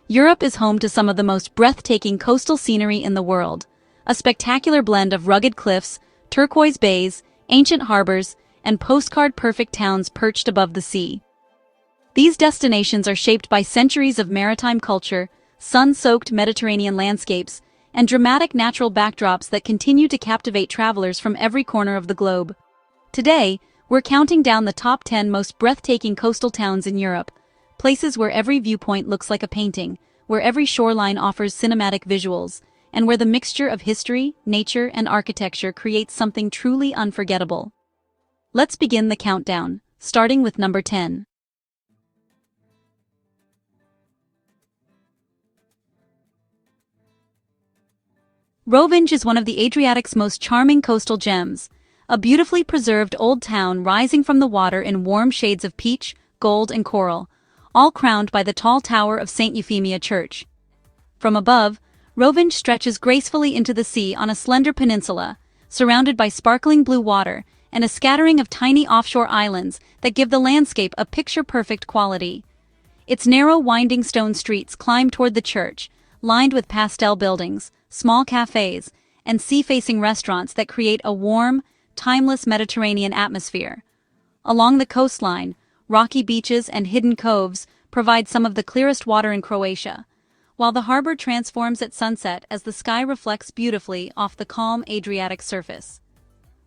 Europe is home to some of the most breathtaking coastal scenery in the world, a spectacular blend of rugged cliffs, turquoise bays, ancient harbors, and postcard-perfect towns perched above the sea. These destinations are shaped by centuries of maritime culture, sun-soaked Mediterranean landscapes, and dramatic natural backdrops that continue to captivate travelers from every corner of the globe. Today, we're counting down the top 10 most breathtaking coastal towns in Europe, places where every viewpoint looks like a painting, where every shoreline offers cinematic visuals, and where the mixture of history, nature, and architecture creates something truly unforgettable. Let's begin the countdown, starting with number 10. Rovinj is one of the Adriatic's most charming coastal gems, a beautifully preserved old town rising from the water in warm shades of peach, gold, and coral, all crowned by the tall tower of St. Euphemia Church. From above, Rovinj stretches gracefully into the sea on a slender peninsula, surrounded by sparkling blue water and a scattering of tiny offshore islands that give the landscape a picture-perfect quality. Its narrow, winding stone streets climb toward the church, lined with pastel buildings, small cafes, and sea-facing restaurants that create a warm, timeless Mediterranean atmosphere. Along the coastline, rocky beaches and hidden coves provide some of the clearest water in Croatia, while the harbor transforms at sunset as the sky reflects beautifully off the calm Adriatic surface.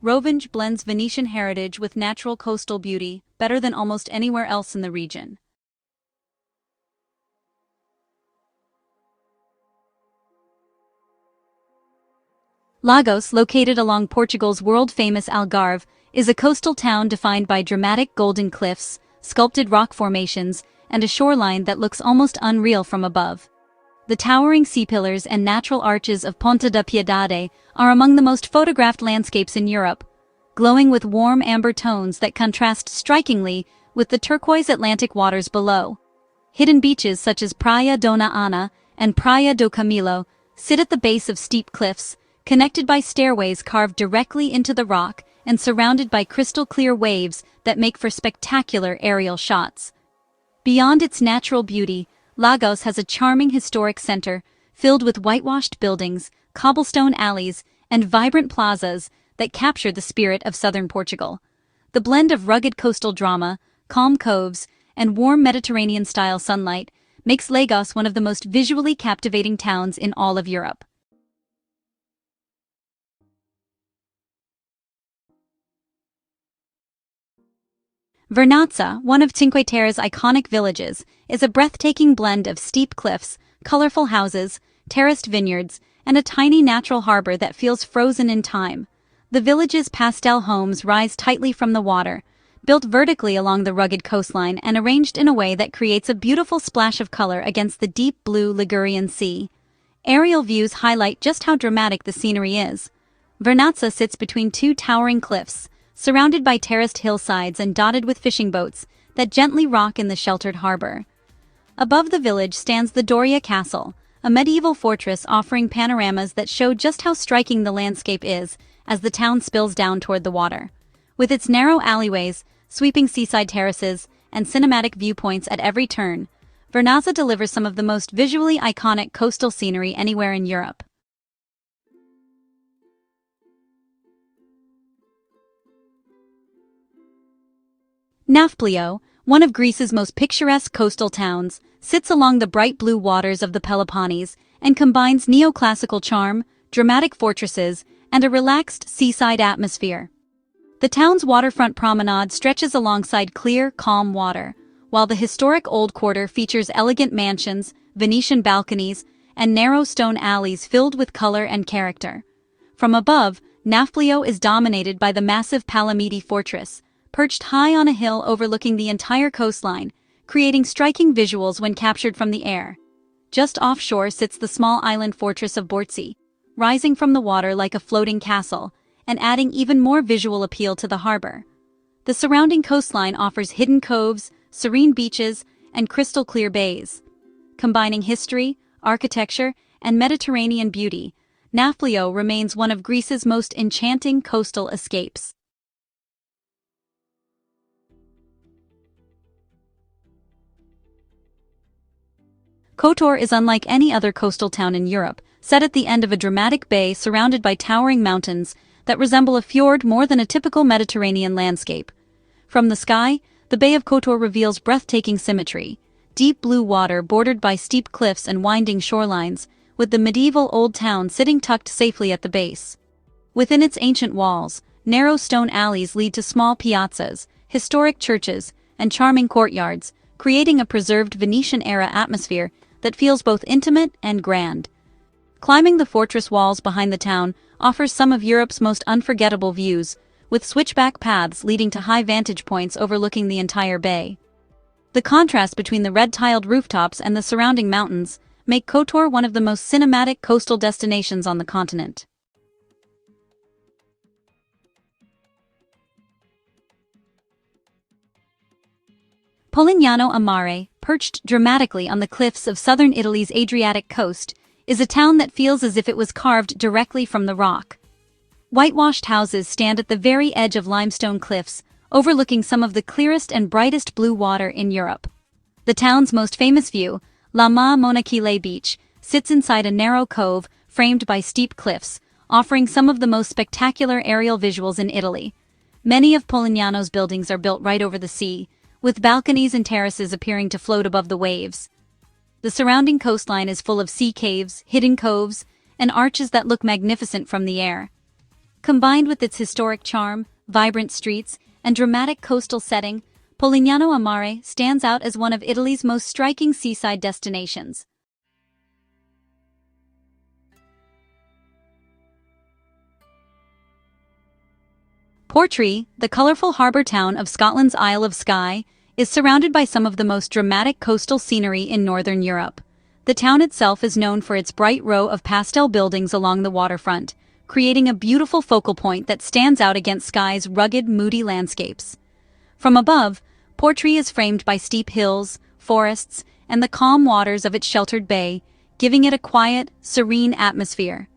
Rovinj blends Venetian heritage with natural coastal beauty better than almost anywhere else in the region. Lagos, located along Portugal's world-famous Algarve, is a coastal town defined by dramatic golden cliffs, sculpted rock formations, and a shoreline that looks almost unreal from above. The towering sea pillars and natural arches of Ponta da Piedade are among the most photographed landscapes in Europe, glowing with warm amber tones that contrast strikingly with the turquoise Atlantic waters below. Hidden beaches such as Praia Dona Ana and Praia do Camilo sit at the base of steep cliffs, connected by stairways carved directly into the rock and surrounded by crystal-clear waves that make for spectacular aerial shots. Beyond its natural beauty, Lagos has a charming historic center filled with whitewashed buildings, cobblestone alleys, and vibrant plazas that capture the spirit of southern Portugal. The blend of rugged coastal drama, calm coves, and warm Mediterranean-style sunlight makes Lagos one of the most visually captivating towns in all of Europe. Vernazza, one of Cinque Terre's iconic villages, is a breathtaking blend of steep cliffs, colorful houses, terraced vineyards, and a tiny natural harbor that feels frozen in time. The village's pastel homes rise tightly from the water, built vertically along the rugged coastline and arranged in a way that creates a beautiful splash of color against the deep blue Ligurian Sea. Aerial views highlight just how dramatic the scenery is. Vernazza sits between two towering cliffs, surrounded by terraced hillsides and dotted with fishing boats that gently rock in the sheltered harbor. Above the village stands the Doria Castle, a medieval fortress offering panoramas that show just how striking the landscape is as the town spills down toward the water. With its narrow alleyways, sweeping seaside terraces, and cinematic viewpoints at every turn, Vernazza delivers some of the most visually iconic coastal scenery anywhere in Europe. Nafplio, one of Greece's most picturesque coastal towns, sits along the bright blue waters of the Peloponnese and combines neoclassical charm, dramatic fortresses, and a relaxed seaside atmosphere. The town's waterfront promenade stretches alongside clear, calm water, while the historic Old Quarter features elegant mansions, Venetian balconies, and narrow stone alleys filled with color and character. From above, Nafplio is dominated by the massive Palamidi fortress, perched high on a hill overlooking the entire coastline, creating striking visuals when captured from the air. Just offshore sits the small island fortress of Bortzi, rising from the water like a floating castle, and adding even more visual appeal to the harbor. The surrounding coastline offers hidden coves, serene beaches, and crystal-clear bays. Combining history, architecture, and Mediterranean beauty, Nafplio remains one of Greece's most enchanting coastal escapes. Kotor is unlike any other coastal town in Europe, set at the end of a dramatic bay surrounded by towering mountains that resemble a fjord more than a typical Mediterranean landscape. From the sky, the Bay of Kotor reveals breathtaking symmetry, deep blue water bordered by steep cliffs and winding shorelines, with the medieval old town sitting tucked safely at the base. Within its ancient walls, narrow stone alleys lead to small piazzas, historic churches, and charming courtyards, creating a preserved Venetian-era atmosphere that feels both intimate and grand. Climbing the fortress walls behind the town offers some of Europe's most unforgettable views, with switchback paths leading to high vantage points overlooking the entire bay. The contrast between the red-tiled rooftops and the surrounding mountains make Kotor one of the most cinematic coastal destinations on the continent. Polignano a Mare, perched dramatically on the cliffs of southern Italy's Adriatic coast, is a town that feels as if it was carved directly from the rock. Whitewashed houses stand at the very edge of limestone cliffs, overlooking some of the clearest and brightest blue water in Europe. The town's most famous view, La Ma Monachile Beach, sits inside a narrow cove framed by steep cliffs, offering some of the most spectacular aerial visuals in Italy. Many of Polignano's buildings are built right over the sea, with balconies and terraces appearing to float above the waves. The surrounding coastline is full of sea caves, hidden coves, and arches that look magnificent from the air. Combined with its historic charm, vibrant streets, and dramatic coastal setting, Polignano a Mare stands out as one of Italy's most striking seaside destinations. Portree, the colorful harbour town of Scotland's Isle of Skye, is surrounded by some of the most dramatic coastal scenery in northern Europe. The town itself is known for its bright row of pastel buildings along the waterfront, creating a beautiful focal point that stands out against Skye's rugged, moody landscapes. From above, Portree is framed by steep hills, forests, and the calm waters of its sheltered bay, giving it a quiet, serene atmosphere.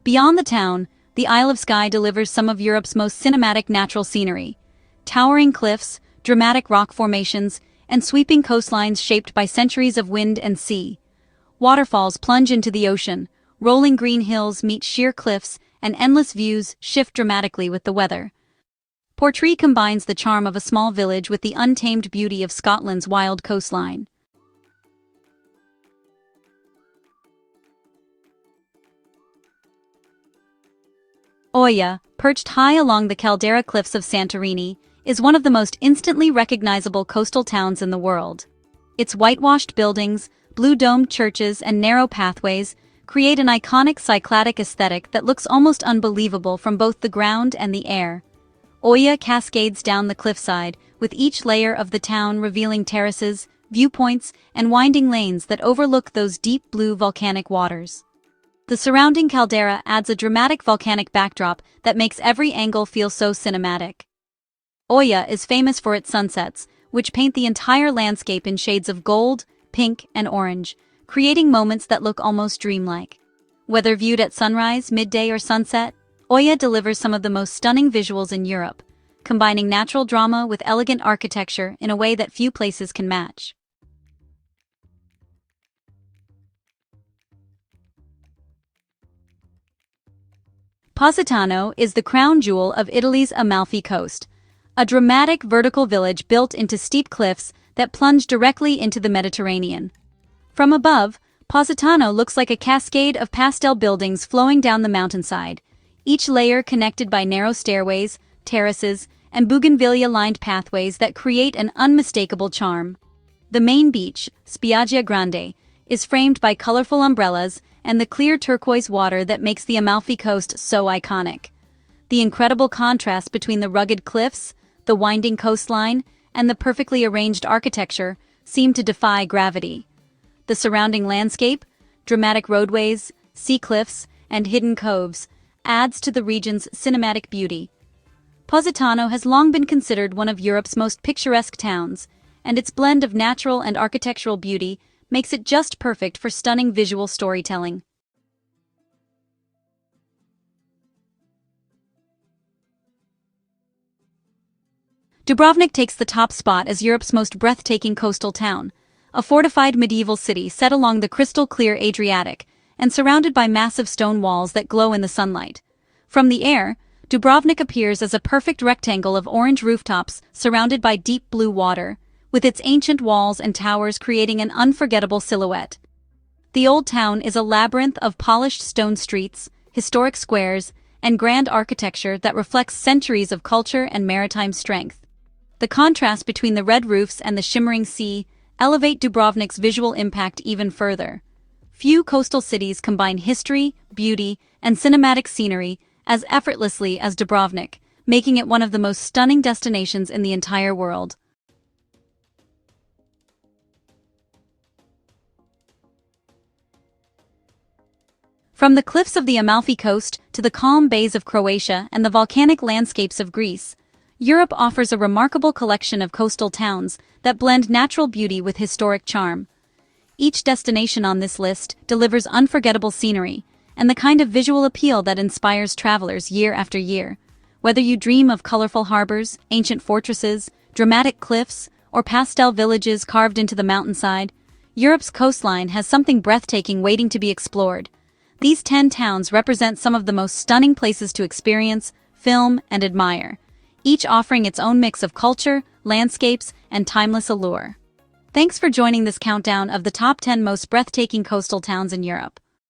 Beyond the town, the Isle of Skye delivers some of Europe's most cinematic natural scenery. Towering cliffs, dramatic rock formations, and sweeping coastlines shaped by centuries of wind and sea. Waterfalls plunge into the ocean, rolling green hills meet sheer cliffs, and endless views shift dramatically with the weather. Portree combines the charm of a small village with the untamed beauty of Scotland's wild coastline. Oia, perched high along the caldera cliffs of Santorini, is one of the most instantly recognizable coastal towns in the world. Its whitewashed buildings, blue-domed churches, and narrow pathways create an iconic cycladic aesthetic that looks almost unbelievable from both the ground and the air. Oia cascades down the cliffside, with each layer of the town revealing terraces, viewpoints, and winding lanes that overlook those deep blue volcanic waters. The surrounding caldera adds a dramatic volcanic backdrop that makes every angle feel so cinematic. Oia is famous for its sunsets, which paint the entire landscape in shades of gold, pink, and orange, creating moments that look almost dreamlike. Whether viewed at sunrise, midday, or sunset, Oia delivers some of the most stunning visuals in Europe, combining natural drama with elegant architecture in a way that few places can match. Positano is the crown jewel of Italy's Amalfi Coast, a dramatic vertical village built into steep cliffs that plunge directly into the Mediterranean. From above, Positano looks like a cascade of pastel buildings flowing down the mountainside, each layer connected by narrow stairways, terraces, and bougainvillea-lined pathways that create an unmistakable charm. The main beach, Spiaggia Grande, is framed by colorful umbrellas and the clear turquoise water that makes the Amalfi Coast so iconic. The incredible contrast between the rugged cliffs, the winding coastline, and the perfectly arranged architecture seem to defy gravity. The surrounding landscape, dramatic roadways, sea cliffs, and hidden coves adds to the region's cinematic beauty. Positano has long been considered one of Europe's most picturesque towns, and its blend of natural and architectural beauty makes it just perfect for stunning visual storytelling. Dubrovnik takes the top spot as Europe's most breathtaking coastal town, a fortified medieval city set along the crystal-clear Adriatic and surrounded by massive stone walls that glow in the sunlight. From the air, Dubrovnik appears as a perfect rectangle of orange rooftops surrounded by deep blue water, with its ancient walls and towers creating an unforgettable silhouette. The old town is a labyrinth of polished stone streets, historic squares, and grand architecture that reflects centuries of culture and maritime strength. The contrast between the red roofs and the shimmering sea elevate Dubrovnik's visual impact even further. Few coastal cities combine history, beauty, and cinematic scenery as effortlessly as Dubrovnik, making it one of the most stunning destinations in the entire world. From the cliffs of the Amalfi Coast to the calm bays of Croatia and the volcanic landscapes of Greece, Europe offers a remarkable collection of coastal towns that blend natural beauty with historic charm. Each destination on this list delivers unforgettable scenery and the kind of visual appeal that inspires travelers year after year. Whether you dream of colorful harbors, ancient fortresses, dramatic cliffs, or pastel villages carved into the mountainside, Europe's coastline has something breathtaking waiting to be explored. These 10 towns represent some of the most stunning places to experience, film, and admire, each offering its own mix of culture, landscapes, and timeless allure. Thanks for joining this countdown of the top 10 most breathtaking coastal towns in Europe.